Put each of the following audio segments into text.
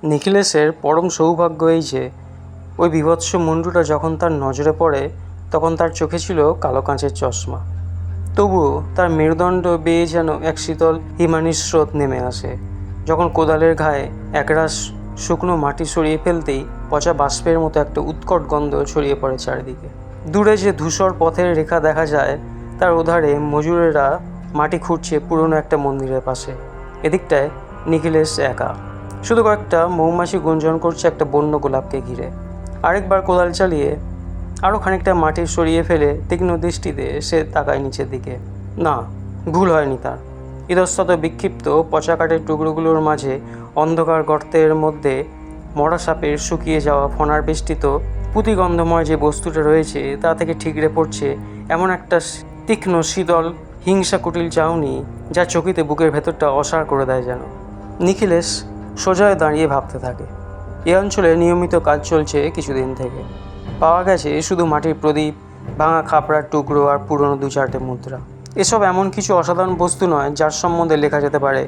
নিখিলেশের পরম সৌভাগ্য এই যে ওই বীভৎস মুন্ডুটা যখন তার নজরে পড়ে তখন তার চোখে ছিল কালো কাঁচের চশমা। তবুও তার মেরুদণ্ড বেয়ে যেন এক শীতল হিমানির স্রোত নেমে আসে যখন কোদালের ঘায়ে একরাশ শুকনো মাটি সরিয়ে ফেলতেই পচা বাষ্পের মতো একটা উৎকট গন্ধ ছড়িয়ে পড়ে চারিদিকে। দূরে যে ধূসর পথের রেখা দেখা যায় তার ওধারে মজুরেরা মাটি খুঁড়ছে পুরনো একটা মন্দিরের পাশে। এদিকটায় নিখিলেশ একা, শুধু কয়েকটা মৌমাছি গুঞ্জন করছে একটা বন্য গোলাপকে ঘিরে। আরেকবার কোদাল চালিয়ে আরও খানিকটা মাটি সরিয়ে ফেলে তীক্ষ্ণ দৃষ্টিতে সে তাকায় নিচের দিকে। না, ভুল হয়নি তার। ইতস্তত বিক্ষিপ্ত পচা কাঠের টুকরোগুলোর মাঝে অন্ধকার গর্তের মধ্যে মরা সাপের শুকিয়ে যাওয়া ফণার বেষ্টিত পুঁতিগন্ধময় যে বস্তুটা রয়েছে তা থেকে ঠিকরে পড়ছে এমন একটা তীক্ষ্ণ শীতল হিংসা কুটিল চাউনি যা চকিতে বুকের ভেতরটা অসাড় করে দেয় যেন। নিখিলেশ সোজায় দাঁড়িয়ে ভাবতে থাকে। এ অঞ্চলে নিয়মিত কাজ চলছে কিছুদিন থেকে। পাওয়া গেছে শুধু মাটির প্রদীপ, ভাঙা খাপড়ার টুকরো আর পুরনো 2-4টে মুদ্রা। এসব এমন কিছু অসাধারণ বস্তু নয় যার সম্বন্ধে লেখা যেতে পারে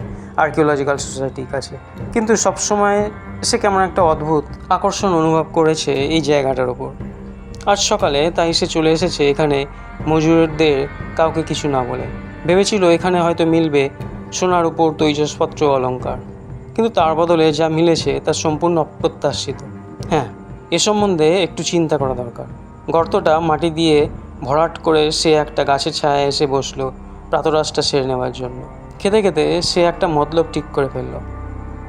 আর্কিওলজিক্যাল সোসাইটির কাছে, কিন্তু সবসময় সে কেমন একটা অদ্ভুত আকর্ষণ অনুভব করেছে এই জায়গাটার ওপর। আজ সকালে তাই সে চলে এসেছে এখানে মজুরদের কাউকে কিছু না বলে। ভেবেছিল এখানে হয়তো মিলবে সোনার উপর তৈজসপত্র অলঙ্কার, কিন্তু তার বদলে যা মিলেছে তা সম্পূর্ণ অপ্রত্যাশিত। হ্যাঁ, এ সম্বন্ধে একটু চিন্তা করা দরকার। গর্তটা মাটি দিয়ে ভরাট করে সে একটা গাছের ছায়ায় এসে বসলো প্রাতরাশটা সেরে নেওয়ার জন্য। খেতে খেতে সে একটা মতলব ঠিক করে ফেলল।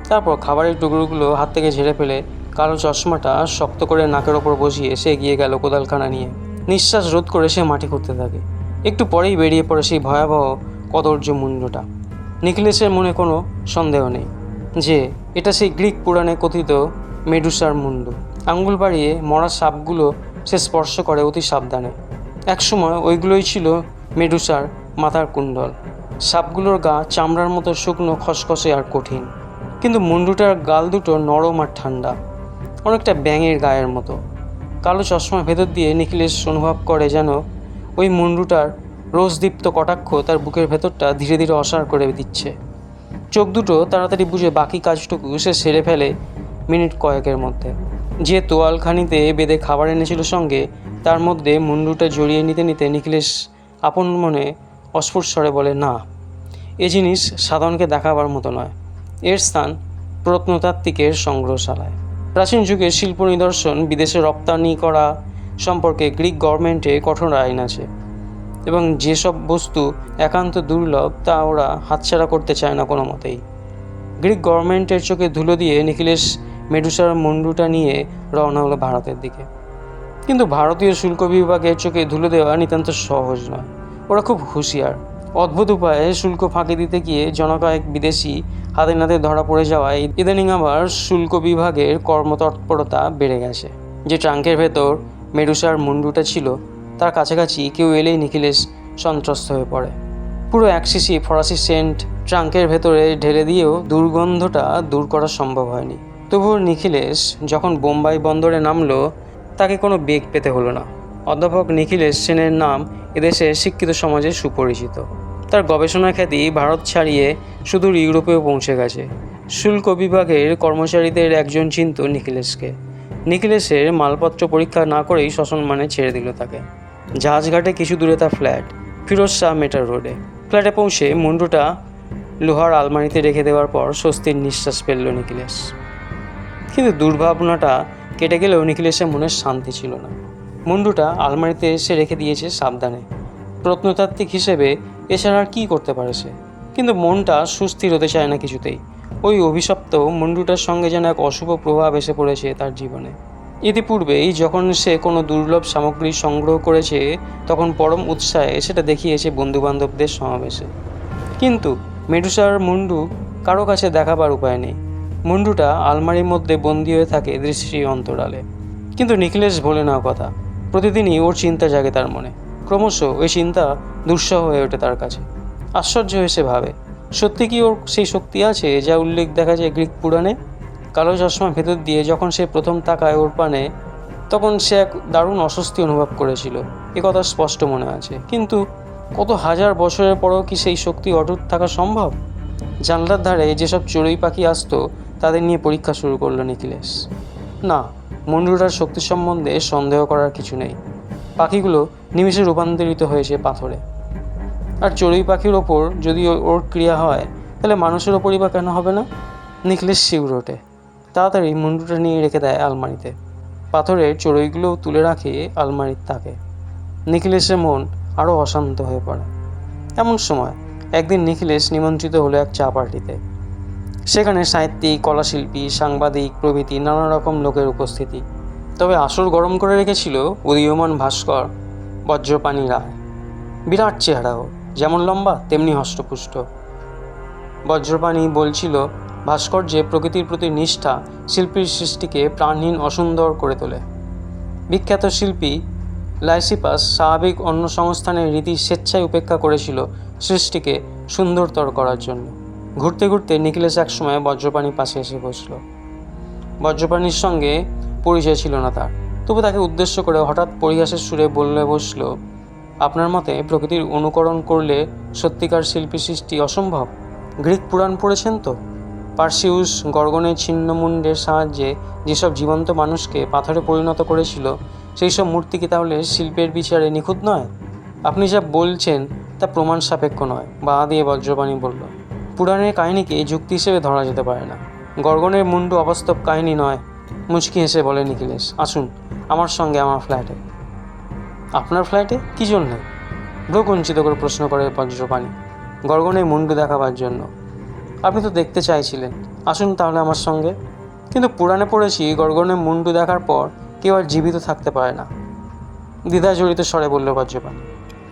তারপর খাবারের টুকরোগুলো হাত থেকে ঝেড়ে ফেলে কালো চশমাটা শক্ত করে নাকের ওপর বসিয়ে সে এগিয়ে গেল কোদালখানা নিয়ে। নিঃশ্বাস রোধ করে সে মাটি করতে থাকে। একটু পরেই বেরিয়ে পড়ে সেই ভয়াবহ কদর্য মুন্ডটা। নিখিলেশের মনে কোনো সন্দেহ নেই যে এটা সেই গ্রিক পুরাণে কথিত মেডুসার মুন্ডু। আঙ্গুল বাড়িয়ে মরা সাপগুলো সে স্পর্শ করে অতি সাবধানে। একসময় ওইগুলোই ছিল মেডুসার মাথার কুণ্ডল। সাপগুলোর গা চামড়ার মতো শুকনো, খসখসে আর কঠিন, কিন্তু মুন্ডুটার গাল দুটো নরম আর ঠান্ডা, অনেকটা ব্যাঙের গায়ের মতো। কালো চশমার ভেতর দিয়ে নিখিলেশ অনুভব করে যেন ওই মুন্ডুটার রোজদীপ্ত কটাক্ষ তার বুকের ভেতরটা ধীরে ধীরে অসাড় করে দিচ্ছে। চোখ দুটো তাড়াতাড়ি বুঝে বাকি কাজটুকু সে সেরে ফেলে মিনিট কয়েকের মধ্যে। যে তোয়ালখানিতে বেঁধে খাবার এনেছিল সঙ্গে, তার মধ্যে মুন্ডুটা জড়িয়ে নিতে নিতে নিখিলেশ আপন মনে অস্ফুট স্বরে বলে, না, এ জিনিস সাধনকে দেখাবার মতো নয়। এর স্থান প্রত্নতাত্ত্বিকের সংগ্রহশালায়। প্রাচীন যুগের শিল্প নিদর্শন বিদেশে রপ্তানি করা সম্পর্কে গ্রিক গভর্নমেন্টে কঠোর আইন আছে, এবং যেসব বস্তু একান্ত দুর্লভ তা ওরা হাতছাড়া করতে চায় না কোনো মতেই। গ্রিক গভর্নমেন্টের চোখে ধুলো দিয়ে নিখিলেশ মেডুসার মুন্ডুটা নিয়ে রওনা হলো ভারতের দিকে। কিন্তু ভারতীয় শুল্ক বিভাগের চোখে ধুলো দেওয়া নিতান্ত সহজ নয়। ওরা খুব হুঁশিয়ার। অদ্ভুত উপায়ে শুল্ক ফাঁকি দিতে গিয়ে জনকয়েক বিদেশি হাতে নাতে ধরা পড়ে যাওয়ায় ইদানিং আবার শুল্ক বিভাগের কর্মতৎপরতা বেড়ে গেছে। যে ট্রাঙ্কের ভেতর মেডুসার মুন্ডুটা ছিল তার কাছাকাছি কেউ এলেই নিখিলেশ সন্ত্রস্ত হয়ে পড়ে। পুরো এক শিশি ফরাসি সেন্ট ট্রাঙ্কের ভেতরে ঢেলে দিয়েও দুর্গন্ধটা দূর করা সম্ভব হয়নি। তবুও নিখিলেশ যখন বোম্বাই বন্দরে নামলো তাকে কোনো বেগ পেতে হলো না। অধ্যাপক নিখিলেশ সেনের নাম এদেশের শিক্ষিত সমাজে সুপরিচিত। তার গবেষণা খ্যাতি ভারত ছাড়িয়ে সুদূর ইউরোপেও পৌঁছে গেছে। শুল্ক বিভাগের কর্মচারীদের একজন চিনত নিখিলেশকে। নিখিলেশের মালপত্র পরীক্ষা না করেই সসম্মানে ছেড়ে দিল তাকে। জাহাজঘাটে কিছু দূরে তার ফ্ল্যাট, ফিরোজ শাহ মেটার রোডে। ফ্ল্যাটে পৌঁছে মুন্ডুটা লোহার আলমারিতে রেখে দেওয়ার পর স্বস্তির নিঃশ্বাস ফেলল নিখিলেশ। কিন্তু দুর্ভাবনাটা কেটে গেলেও নিখিলেশের মনের শান্তি ছিল না। মুন্ডুটা আলমারিতে এসে রেখে দিয়েছে সাবধানে। প্রত্নতাত্ত্বিক হিসেবে এছাড়া আর কী করতে পারে সে? কিন্তু মনটা সুস্থির হতে চায় না কিছুতেই। ওই অভিশপ্ত মুন্ডুটার সঙ্গে যেন এক অশুভ প্রভাব এসে পড়েছে তার জীবনে। ইতিপূর্বেই যখন সে কোনো দুর্লভ সামগ্রী সংগ্রহ করেছে তখন পরম উৎসাহে সেটা দেখিয়েছে বন্ধুবান্ধবদের সমাবেশে। কিন্তু মেডুসার মুন্ডু কারো কাছে দেখাবার উপায় নেই। মুন্ডুটা আলমারির মধ্যে বন্দী হয়ে থাকে দৃষ্টির অন্তরালে। কিন্তু নিখিলেশ ভোলে না কথা। প্রতিদিনই ওর চিন্তা জাগে তার মনে। ক্রমশ ওই চিন্তা দুঃসহ হয়ে ওঠে তার কাছে। আশ্চর্য হয়ে সে ভাবে, সত্যি কি ওর সেই শক্তি আছে যা উল্লেখ দেখা যায় গ্রিক পুরাণে? কালো চশমা ভেতর দিয়ে যখন সে প্রথম তাকায় ওর পানে, তখন সে এক দারুণ অস্বস্তি অনুভব করেছিল, এ কথা স্পষ্ট মনে আছে। কিন্তু কত হাজার বছরের পরও কি সেই শক্তি অটুট থাকা সম্ভব? জানলার ধারে যেসব চড়ুই পাখি আসতো তাদের নিয়ে পরীক্ষা শুরু করলো নিখিলেশ। না, মুন্ডুটার শক্তি সম্বন্ধে সন্দেহ করার কিছু নেই। পাখিগুলো নিমেষে রূপান্তরিত হয়েছে পাথরে। আর চড়ুই পাখির ওপর যদি ওর ক্রিয়া হয়, তাহলে মানুষের ওপরই বা কেন হবে না? নিখিলেশ শিউরে ওঠে। তাড়াতাড়ি মুন্ডুটা নিয়ে রেখে দেয় আলমারিতে। পাথরের চড়ুইগুলোও তুলে রাখে আলমারির তাকে। নিখিলেশের মন আরও অশান্ত হয়ে পড়ে। এমন সময় একদিন নিখিলেশ নিমন্ত্রিত হলো এক চা পার্টিতে। সেখানে সাহিত্যিক, কলাশিল্পী, সাংবাদিক প্রভৃতি নানা রকম লোকের উপস্থিতি। তবে আসর গরম করে রেখেছিল উদীয়মান ভাস্কর বজ্রপাণি রায়। বিরাট চেহারা ওর, যেমন লম্বা তেমনি হষ্টপুষ্ট। বজ্রপাণি বলছিল, ভাস্কর্যে প্রকৃতির প্রতি নিষ্ঠা শিল্পীর সৃষ্টিকে প্রাণহীন অসুন্দর করে তোলে। বিখ্যাত শিল্পী লাইসিপাস স্বাভাবিক অন্য সংস্থানের রীতি স্বেচ্ছায় উপেক্ষা করেছিল সৃষ্টিকে সুন্দরতর করার জন্য। ঘুরতে ঘুরতে নিখিলেশ একসময় বজ্রপাণির পাশে এসে বসল। বজ্রপাণির সঙ্গে পরিচয় ছিল না তার, তবু তাকে উদ্দেশ্য করে হঠাৎ পরিহাসের সুরে বললে বসল, আপনার মতে প্রকৃতির অনুকরণ করলে সত্যিকার শিল্পী সৃষ্টি অসম্ভব? গ্রিক পুরাণ পড়েছেন তো? পার্সিউস গর্গনের ছিন্নমুণ্ডের সাহায্যে যেসব জীবন্ত মানুষকে পাথরে পরিণত করেছিল, সেই সব মূর্তি কি তাহলে শিল্পের বিচারে নিখুঁত নয়? আপনি যা বলছেন তা প্রমাণ সাপেক্ষ নয়, বাঁ দিয়ে বজ্রপাণি বলল। পুরাণের কাহিনীকে যুক্তি হিসেবে ধরা যেতে পারে না। গর্গনের মুন্ডু অবাস্তব কাহিনী নয়। মুচকি হেসে বলে নিখিলেশ, আসুন আমার সঙ্গে আমার ফ্ল্যাটে। আপনার ফ্ল্যাটে কী জন্যে? ভ্রু কুঞ্চিত করে প্রশ্ন করে বজ্রপাণি। গর্গনের মুন্ডু দেখাবার জন্য। আপনি তো দেখতে চাইছিলেন, আসুন তাহলে আমার সঙ্গে। কিন্তু পুরাণে পড়েছি গর্গনের মুন্ডু দেখার পর কেউ আর জীবিত থাকতে পারে না। দ্বিধাজড়িত স্বরে বলল বজ্রপাণি।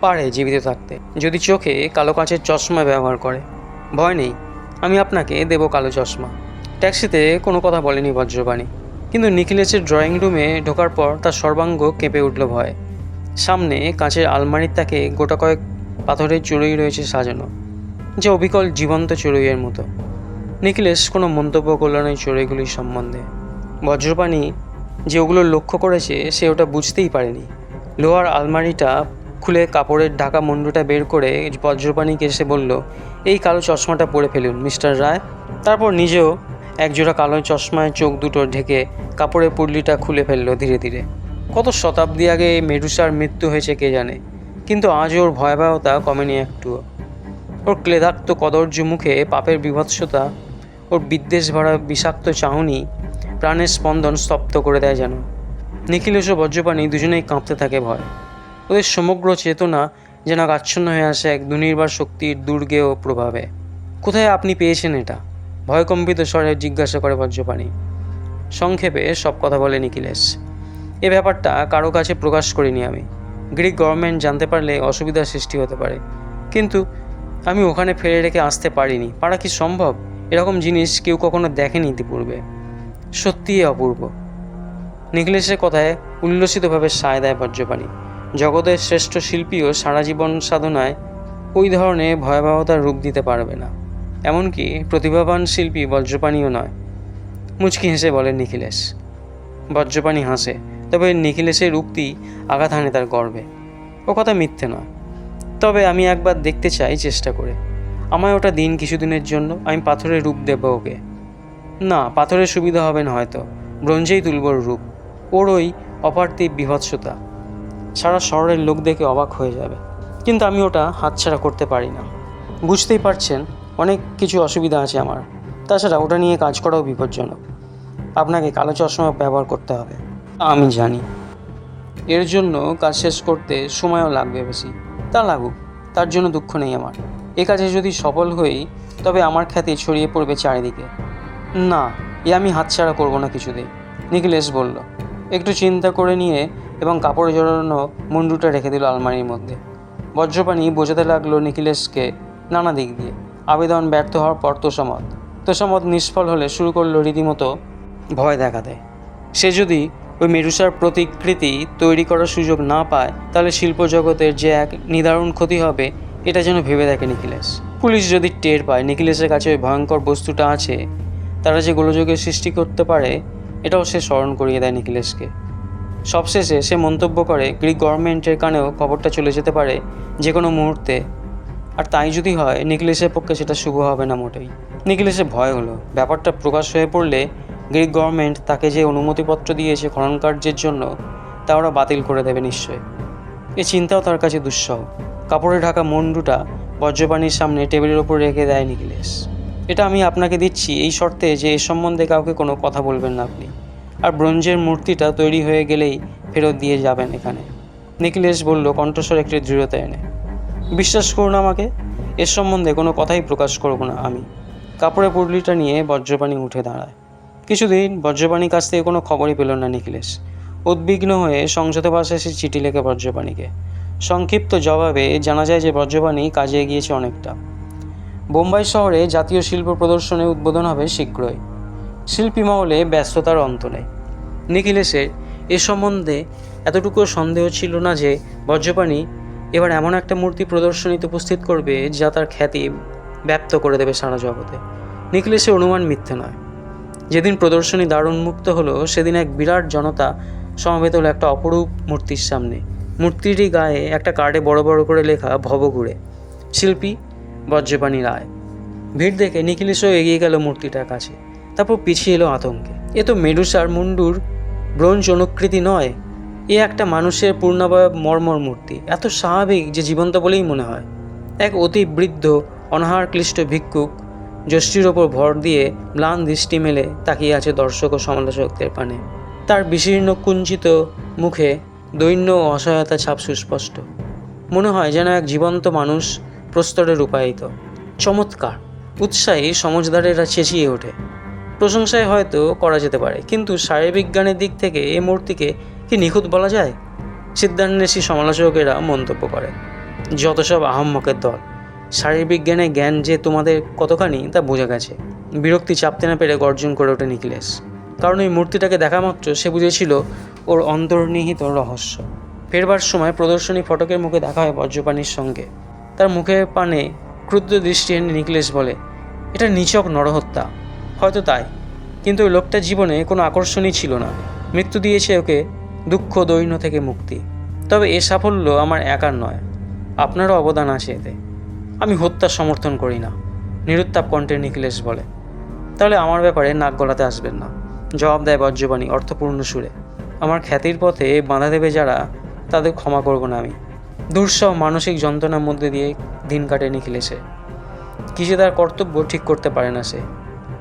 পারে জীবিত থাকতে, যদি চোখে কালো কাঁচের চশমা ব্যবহার করে। ভয় নেই, আমি আপনাকে দেবো কালো চশমা। ট্যাক্সিতে কোনো কথা বলেনি বজ্রপাণি, কিন্তু নিখিলেশের ড্রয়িং রুমে ঢোকার পর তার সর্বাঙ্গ কেঁপে উঠল ভয়ে। সামনে কাঁচের আলমারির তাকে গোটা কয়েক পাথরের চড়ুই রয়েছে সাজানো, যে অবিকল জীবন্ত চড়ুইয়ের মতো। নিখিলেশ কোনো মন্তব্য করল না এই চড়ুইগুলির সম্বন্ধে। বজ্রপাণি যে ওগুলো লক্ষ্য করেছে সে ওটা বুঝতেই পারেনি। লোহার আলমারিটা খুলে কাপড়ের ঢাকা মুন্ডুটা বের করে বজ্রপাণিকে এসে বলল, এই কালো চশমাটা পরে ফেলুন মিস্টার রায়। তারপর নিজেও একজোড়া কালো চশমায় চোখ দুটো ঢেকে কাপড়ের পুডলিটা খুলে ফেললো ধীরে ধীরে। কত শতাব্দী আগে এই মেডুসার মৃত্যু হয়েছে কে জানে, কিন্তু আজ ওর ভয়াবহতা কমেনি একটুও। ওর ক্লেদাক্ত কদর্য মুখে পাপের বিভৎসতা, ওর বিদ্বেষ ভরা বিষাক্ত চাহনি প্রাণের স্পন্দন স্তব্ধ করে দেয় যেন। নিখিলেশ ও বজ্রপাণি দুজনেই কাঁপতে থাকে ভয়। ওদের সমগ্র চেতনা যেন আচ্ছন্ন হয়ে আসে এক দুর্নির্বাণ শক্তির দুর্গেয় প্রভাবে। কোথায় আপনি পেয়েছেন এটা? ভয়কম্পিত স্বরে জিজ্ঞাসা করে বজ্রপাণি। সংক্ষেপে সব কথা বলে নিখিলেশ। এ ব্যাপারটা কারো কাছে প্রকাশ করিনি আমি। গ্রিক গভর্নমেন্ট জানতে পারলে অসুবিধার সৃষ্টি হতে পারে, কিন্তু আমি ওখানে ফেলে রেখে আসতে পারিনি। পারা কি সম্ভব? এরকম জিনিস কেউ কখনো দেখেনি ইতিপূর্বে। সত্যিই অপূর্ব। নিখিলেশের কথায় উল্লসিতভাবে সায় দেয় বজ্রপাণি। জগতের শ্রেষ্ঠ শিল্পীও সারা জীবন সাধনায় ওই ধরনের ভয়াবহতার রূপ দিতে পারবে না, এমনকি প্রতিভাবান শিল্পী বজ্রপাণিও নয়। মুচকি হেসে বলে নিখিলেশ। বজ্রপাণি হাসে, তবে নিখিলেশের উক্তি আঘাত হানে তার গর্বে। ও কথা মিথ্যে নয়, তবে আমি একবার দেখতে চাই চেষ্টা করে। আমায় ওটা দিন কিছুদিনের জন্য, আমি পাথরের রূপ দেব ওকে। না, পাথরের সুবিধা হবে না হয়তো, ব্রোঞ্জেই তুলবর রূপ। ওর ওই অপার্থিব বিভৎসতা সারা শহরের লোক দেখে অবাক হয়ে যাবে, কিন্তু আমি ওটা হাতছাড়া করতে পারি না। বুঝতেই পারছেন, অনেক কিছু অসুবিধা আছে আমার। তাছাড়া ওটা নিয়ে কাজ করাও বিপজ্জনক। আপনাকে কালো চশমা ব্যবহার করতে হবে, আমি জানি। এর জন্য কাজ শেষ করতে সময়ও লাগবে বেশি। তা লাগুক, তার জন্য দুঃখ নেই আমার। এ কাজে যদি সফল হই, তবে আমার খ্যাতি ছড়িয়ে পড়বে চারিদিকে। না, এ আমি হাতছাড়া করব না কিছুতেই, নিখিলেশ বলল। একটু চিন্তা করে নিয়ে এবং কাপড়ে জড়ানো মুন্ডুটা রেখে দিল আলমারির মধ্যে। বজ্রপাণি বোঝাতে লাগলো নিখিলেশকে নানা দিক দিয়ে। আবেদন ব্যর্থ হওয়ার পর তোষামত নিষ্ফল হলে শুরু করলো রীতিমতো ভয় দেখাতে। সে যদি ওই মেডুসার প্রতিকৃতি তৈরি করার সুযোগ না পায়, তাহলে শিল্প জগতের যে এক নিদারুণ ক্ষতি হবে, এটা যেন ভেবে দেখে নিখিলেশ। পুলিশ যদি টের পায় নিখিলেশের কাছে ওই ভয়ঙ্কর বস্তুটা আছে, তারা যে গোলযোগের সৃষ্টি করতে পারে, এটাও সে স্মরণ করিয়ে দেয় নিখিলেশকে। সবশেষে সে মন্তব্য করে, গ্রিক গভর্নমেন্টের কানেও খবরটা চলে যেতে পারে যে কোনো মুহূর্তে, আর তাই যদি হয় নিখিলেশের পক্ষে সেটা শুভ হবে না মোটেই। নিখিলেশের ভয় হলো ব্যাপারটা প্রকাশ হয়ে পড়লে গ্রিক গভর্নমেন্ট তাকে যে অনুমতিপত্র দিয়েছে খনন কার্যের জন্য তা ওরা বাতিল করে দেবে নিশ্চয়ই। এ চিন্তাও তার কাছে দুঃসহ। কাপড়ে ঢাকা মুন্ডুটা বজ্রপানির সামনে টেবিলের ওপর রেখে দেয় নিখিলেশ। এটা আমি আপনাকে দিচ্ছি এই শর্তে যে এ সম্বন্ধে কাউকে কোনো কথা বলবেন না আপনি, আর ব্রোঞ্জের মূর্তিটা তৈরি হয়ে গেলেই ফেরত দিয়ে যাবেন এখানে। নিখিলেশ বলল কণ্ঠস্বর একটি দৃঢ়তা এনে। বিশ্বাস করুন আমাকে, এর সম্বন্ধে কোনো কথাই প্রকাশ করব না আমি। কাপড়ের পুটলিটা নিয়ে বজ্রপানি উঠে দাঁড়ায়। কিছুদিন বজ্রপানির কাছ থেকে কোনো খবরই পেল না নিখিলেশ। উদ্বিগ্ন হয়ে সংসদে পাশে এসে চিঠি লেখে বজ্রপানিকে। সংক্ষিপ্ত জবাবে জানা যায় যে বজ্রপানি কাজে এগিয়েছে অনেকটা। বোম্বাই শহরে জাতীয় শিল্প প্রদর্শনী উদ্বোধন হবে শীঘ্রই। শিল্পী মহলে ব্যস্ততার অন্ত নেই। নিখিলেশের এ সম্বন্ধে এতটুকু সন্দেহ ছিল না যে বজ্রপানি এবার এমন একটা মূর্তি প্রদর্শনীতে উপস্থিত করবে যা তার খ্যাতি ব্যপ্ত করে দেবে সারা জগতে। নিখিলেশের অনুমান মিথ্যে নয়। যেদিন প্রদর্শনী দ্বার উন্মুক্ত হলো সেদিন এক বিরাট জনতা সমবেত হলো একটা অপরূপ মূর্তির সামনে। মূর্তিটি গায়ে একটা কার্ডে বড় বড় করে লেখা ভবঘুরে, শিল্পী বজ্রপানি রায়। ভিড় দেখে নিখিলেশও এগিয়ে গেল মূর্তিটার কাছে। তারপর পিছিয়ে এলো আতঙ্কে। এ তো মেডুসার মুন্ডুর ব্রোঞ্জ অনুকৃতি নয়, এ একটা মানুষের পূর্ণাবয়ব মর্মর মূর্তি, এত স্বাভাবিক যে জীবন্ত বলেই মনে হয়। এক অতি বৃদ্ধ অনাহার ক্লিষ্ট ভিক্ষুক যষ্টির ওপর ভর দিয়ে ম্লান দৃষ্টি মেলে তাকিয়ে আছে দর্শক ও সমালোচকদের পানে। তার বিশীর্ণ কুঞ্চিত মুখে দৈন্য ও অসহায়তা ছাপ সুস্পষ্ট। মনে হয় যেন এক জীবন্ত মানুষ প্রস্তরে রূপায়িত। চমৎকার! উৎসাহী সমজদারেরা চেঁচিয়ে ওঠে। প্রশংসায় হয়তো করা যেতে পারে, কিন্তু শারীরবিজ্ঞানের দিক থেকে এই মূর্তিকে কি নিখুঁত বলা যায়? সিদ্ধান্বেষী সমালোচকেরা মন্তব্য করে, যত সব আহাম্মকের দল, শারীরবিজ্ঞানের জ্ঞান যে তোমাদের কতখানি তা বোঝা গেছে। বিরক্তি চাপতে না পেরে গর্জন করে ওঠে নিখিলেশ। কারণ এই মূর্তিটাকে দেখা মাত্র সে বুঝেছিল ওর অন্তর্নিহিত রহস্য। ফেরবার সময় প্রদর্শনী ফটকের মুখে দেখা হয় বজ্রপানির সঙ্গে। তার মুখের পানে ক্রুদ্ধ দৃষ্টি এনে নিখিলেশ বলে, এটা নিছক নরহত্যা। হয়তো তাই, কিন্তু ওই লোকটার জীবনে কোনো আকর্ষণই ছিল না। মৃত্যু দিয়েছে ওকে দুঃখ দৈন্য থেকে মুক্তি। তবে এ সাফল্য আমার একার নয়, আপনারও অবদান আছে এতে। আমি হত্যার সমর্থন করি না, নিরুত্তাপ কণ্ঠে নিখিলেশ বলে। তাহলে আমার ব্যাপারে নাক গলাতে আসবেন না, জবাব দেয় বজ্রপানি অর্থপূর্ণ সুরে। আমার খ্যাতির পথে বাধা দেবে যারা, তাদের ক্ষমা করব না আমি। দুঃসহ মানসিক যন্ত্রণার মধ্যে দিয়ে দিন কাটে নিখিলেশে। কিছু তার কর্তব্য ঠিক করতে পারে না সে।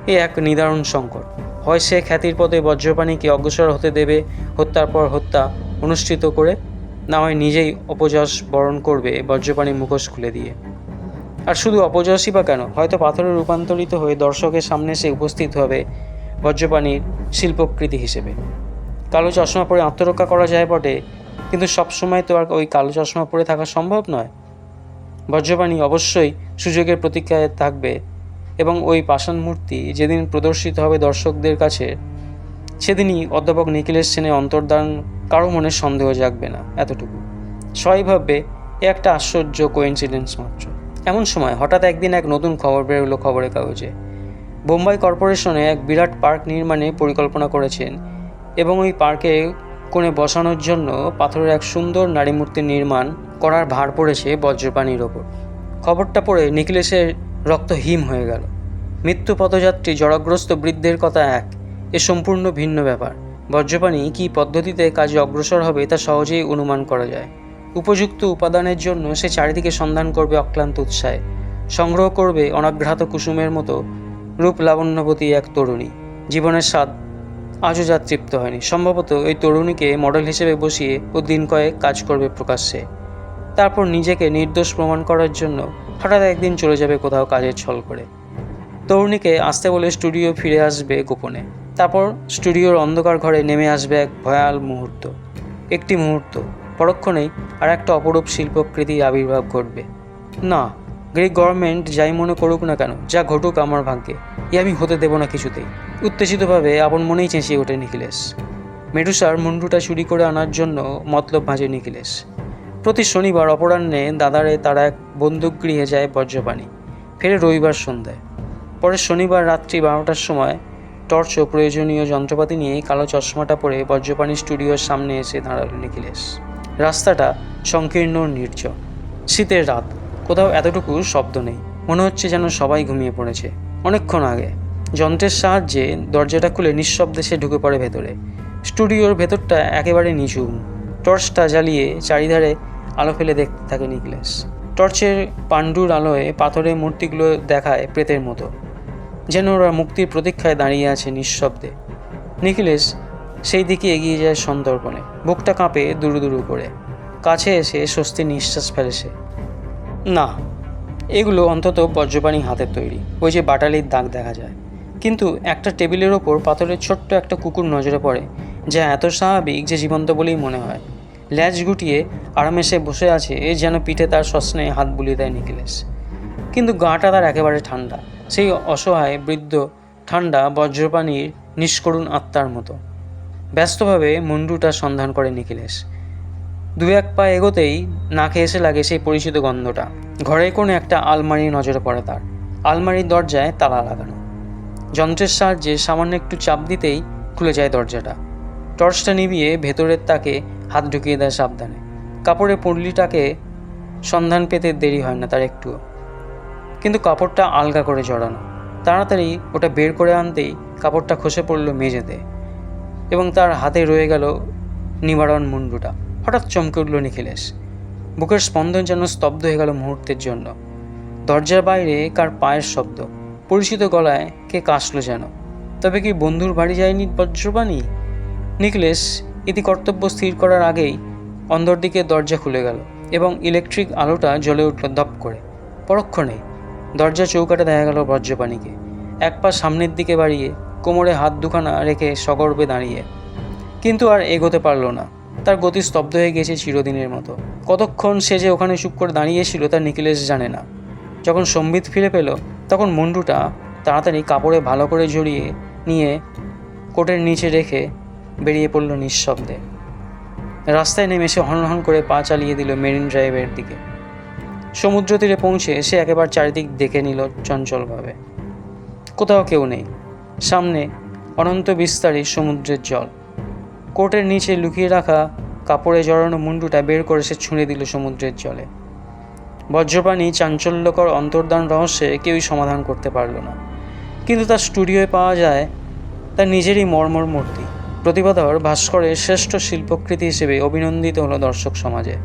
এ এক নিদারুণ সংকট। হয় সে খ্যাতির পথে বজ্রপানিকে অগ্রসর হতে দেবে হত্যার পর হত্যা অনুষ্ঠিত করে, না হয় নিজেই অপযশ বরণ করবে বজ্রপানি মুখোশ খুলে দিয়ে। আর শুধু অপযশই বা কেন, হয়তো পাথরে রূপান্তরিত হয়ে দর্শকের সামনে সে উপস্থিত হবে বজ্রপানির শিল্পকৃতি হিসেবে। কালো চশমা পরে আত্মরক্ষা করা যায় বটে, কিন্তু সবসময় তো আর ওই কালো চশমা পরে থাকা সম্ভব নয়। বজ্রপানি অবশ্যই সুযোগের প্রতীক্ষায় থাকবে, এবং ওই পাষাণ মূর্তি যেদিন প্রদর্শিত হবে দর্শকদের কাছে, সেদিনই অধ্যাপক নিখিলেশ সেনের অন্তর্ধান কারো মনে সন্দেহ জাগবে না। এতটুকু সবাই ভাববে এ একটা আশ্চর্য কোইন্সিডেন্স মাত্র। এমন সময় হঠাৎ একদিন এক নতুন খবর বেরোলো খবরের কাগজে। বোম্বাই কর্পোরেশনে এক বিরাট পার্ক নির্মাণের পরিকল্পনা করেছেন, এবং ওই পার্কে কোণে বসানোর জন্য পাথরের এক সুন্দর নারী মূর্তি নির্মাণ করার ভার পড়েছে বজ্রপানির ওপর। খবরটা পড়ে নিখিলেশের রক্ত হিম হয়ে গেল। মৃত্যু পথযাত্রী জড়গ্রস্ত বৃদ্ধের কথা এক, এ সম্পূর্ণ ভিন্ন ব্যাপার। বজ্রপানি কী পদ্ধতিতে কাজে অগ্রসর হবে তা সহজেই অনুমান করা যায়। উপযুক্ত উপাদানের জন্য সে চারিদিকে সন্ধান করবে অক্লান্ত উৎসাহে। সংগ্রহ করবে অনাঘ্রাত কুসুমের মতো রূপ লাবণ্যবতী এক তরুণী। জীবনের স্বাদ আজও যা তৃপ্ত হয়নি। সম্ভবত এই তরুণীকে মডেল হিসেবে বসিয়ে ও দিন কয়েক কাজ করবে প্রকাশ্যে। তারপর নিজেকে নির্দোষ প্রমাণ করার জন্য হঠাৎ একদিন চলে যাবে কোথাও কাজের ছল করে। তরুণীকে আসতে বলে স্টুডিও ফিরে আসবে গোপনে। তারপর স্টুডিওর অন্ধকার ঘরে নেমে আসবে এক ভয়াল মুহূর্ত। একটি মুহূর্ত, পরক্ষণেই আর একটা অপরূপ শিল্পকৃতির আবির্ভাব ঘটবে। না, গ্রিক গভর্নমেন্ট যাই মনে করুক না কেন, যা ঘটুক আমার ভাগ্যে, এ আমি হতে দেব না কিছুতেই। উত্তেজিতভাবে আপন মনেই চেঁচিয়ে ওঠে নিখিলেশ। মেডুসার মুন্ডুটা চুরি করে আনার জন্য মতলব ভাঁজে নিখিলেশ। প্রতি শনিবার অপরাহ্নে দাদারে তারা এক বন্দুকগৃহে যায় বজ্রপানি, ফেরে রবিবার সন্ধ্যায়। পরের শনিবার রাত্রি 12টার সময় টর্চ ও প্রয়োজনীয় যন্ত্রপাতি নিয়ে কালো চশমাটা পরে বজ্রপানি স্টুডিওর সামনে এসে দাঁড়াল নিখিলেশ। রাস্তাটা সংকীর্ণ নির্জন। শীতের রাত, কোথাও এতটুকু শব্দ নেই, মনে হচ্ছে যেন সবাই ঘুমিয়ে পড়েছে অনেকক্ষণ আগে। যন্ত্রের সাহায্যে দরজাটা খুলে নিঃশব্দে সে ঢুকে পড়ে ভেতরে। স্টুডিওর ভেতরটা একেবারে নিঝুম। টর্চটা জ্বালিয়ে চারিধারে আলো ফেলে দেখতে থাকে নিকলেস। টর্চের পাণ্ডুর আলোয় পাথরের মূর্তিগুলো দেখায় প্রেতের মতো, যেন ওরা মুক্তির প্রতীক্ষায় দাঁড়িয়ে আছে নিঃশব্দে। নিকলেস সেই দিকে এগিয়ে যায় সন্তর্পণে, বুকটা কাঁপে দুরু দুরু করে। কাছে এসে স্বস্তির নিঃশ্বাস ফেলে সে। না, এগুলো অন্তত বজ্রপাণি হাতের তৈরি, ওই যে বাটালির দাগ দেখা যায়। কিন্তু একটা টেবিলের ওপর পাথরের ছোট্ট একটা কুকুর নজরে পড়ে, যা এত স্বাভাবিক যে জীবন্ত বলেই মনে হয়। ল্যাজ গুটিয়ে আরামে সে বসে আছে, যেন পিঠে তার সস্নে হাত বুলিয়ে দেয় নিকলেস। কিন্তু গাটা তার একেবারে ঠান্ডা, সেই অসহায় বৃদ্ধ ঠান্ডা বজ্রপাণির নিষ্করুণ আত্মার মতো। ব্যস্তভাবে মুন্ডুটা সন্ধান করে নিকলেস। দু এক পা এগোতেই নাকে এসে লাগে সেই পরিচিত গন্ধটা। ঘরের কোণে একটা আলমারি নজরে পড়ে তার। আলমারির দরজায় তালা লাগানো। যন্ত্রের সাহায্যে সামান্য একটু চাপ দিতেই খুলে যায় দরজাটা। টর্চটা নিভিয়ে ভেতরের তাকে হাত ঢুকিয়ে দেয় সাবধানে। কাপড়ের পুঁটলিটাকে সন্ধান পেতে দেরি হয় না তার একটুও, কিন্তু কাপড়টা আলগা করে জড়ানো। তাড়াতাড়ি ওটা বের করে আনতেই কাপড়টা খসে পড়ল মেঝেতে, এবং তার হাতে রয়ে গেল নিবারণ মুন্ডুটা। হঠাৎ চমকে উঠল নিখিলেশ। বুকের স্পন্দন যেন স্তব্ধ হয়ে গেল মুহূর্তের জন্য। দরজার বাইরে কার পায়ের শব্দ, পরিচিত গলায় কে কাশলো যেন। তবে কি বন্ধুর বাড়ি যায়নি বজ্রপাণি? নিকলেস ইতি কর্তব্য স্থির করার আগেই অন্দর দিকে দরজা খুলে গেল এবং ইলেকট্রিক আলোটা জ্বলে উঠল দপ করে। পরক্ষণে দরজা চৌকাঠে দেখা গেল বজ্রপাণিকে, এক পা সামনের দিকে বাড়িয়ে কোমরে হাত দুখানা রেখে সগর্বে দাঁড়িয়ে। কিন্তু আর এগোতে পারল না, তার গতি স্তব্ধ হয়ে গেছে চিরদিনের মতো। কতক্ষণ সে যে ওখানে চুপ করে দাঁড়িয়েছিল তা নিকলেস জানে না। যখন সম্বিত ফিরে পেল, তখন মুন্ডুটা তাড়াতাড়ি কাপড়ে ভালো করে জড়িয়ে নিয়ে কোটের নিচে রেখে বেরিয়ে পড়ল নিঃশব্দে। রাস্তায় নেমে সে হনহন করে পা চালিয়ে দিল মেরিন ড্রাইভের দিকে। সমুদ্র তীরে পৌঁছে সে একেবারে চারিদিক দেখে নিল চঞ্চলভাবে। কোথাও কেউ নেই। সামনে অনন্ত বিস্তারী সমুদ্রের জল। কোটের নিচে লুকিয়ে রাখা কাপড়ে জড়ানো মুন্ডুটা বের করে সে ছুঁড়ে দিল সমুদ্রের জলে। বজ্রপাণি চাঞ্চল্যকর অন্তর্ধান রহস্যে কেউই সমাধান করতে পারল না, কিন্তু তার স্টুডিওয়ে পাওয়া যায় তার নিজেরই মর্মর মূর্তি। প্রতিভাধর ভাস্করের শ্রেষ্ঠ শিল্পকৃতি হিসেবে অভিনন্দিত হলো দর্শক সমাজে।